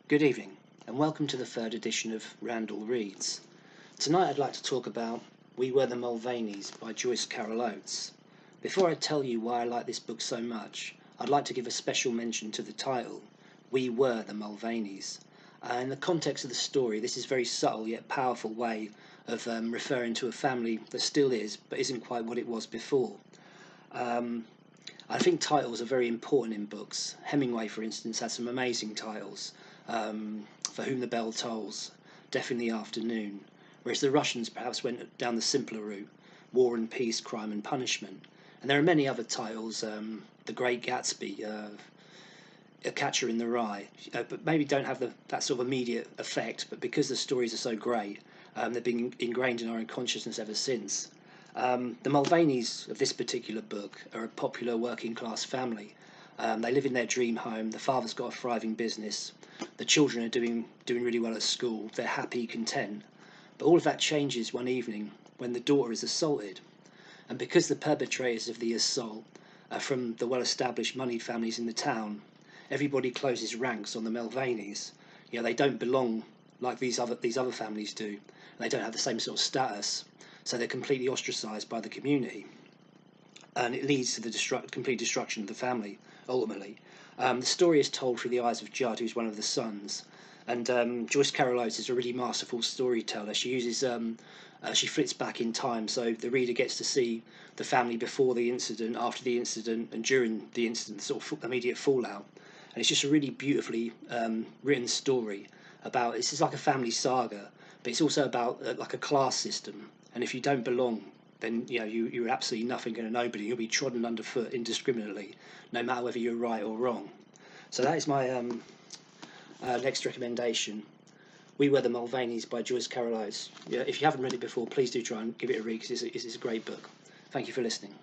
Good evening, and welcome to the third edition of Randall Reads. Tonight I'd like to talk about We Were the Mulvaneys by Joyce Carol Oates. Before I tell you why I like this book so much, I'd like to give a special mention to the title, We Were the Mulvaneys. In the context of the story, this is a very subtle yet powerful way of referring to a family that still is, but isn't quite what it was before. I think titles are very important in books. Hemingway, for instance, has some amazing titles. For Whom the Bell Tolls, Death in the Afternoon, whereas the Russians perhaps went down the simpler route, War and Peace, Crime and Punishment. And there are many other titles, The Great Gatsby, A Catcher in the Rye, but maybe don't have that sort of immediate effect, but because the stories are so great, they've been ingrained in our consciousness ever since. The Mulvaneys of this particular book are a popular working class family. They live in their dream home. The father's got a thriving business. The children are doing really well at school. They're happy, content. But all of that changes one evening when the daughter is assaulted. And because the perpetrators of the assault are from the well-established moneyed families in the town, everybody closes ranks on the Mulvaneys. You know, they don't belong like these other families do. They don't have the same sort of status. So they're completely ostracised by the community. And it leads to the complete destruction of the family, ultimately. The story is told through the eyes of Judd, who's one of the sons. And Joyce Carol Oates is a really masterful storyteller. She uses, she flits back in time, so the reader gets to see the family before the incident, after the incident, and during the incident, sort of immediate fallout. And it's just a really beautifully written story about, this is like a family saga, but it's also about like a class system. And if you don't belong, then you're absolutely nothing and a nobody. You'll be trodden underfoot indiscriminately, no matter whether you're right or wrong. So that is my next recommendation. We Were the Mulvaneys by Joyce Carol Oates. If you haven't read it before, please do try and give it a read, because it's a great book. Thank you for listening.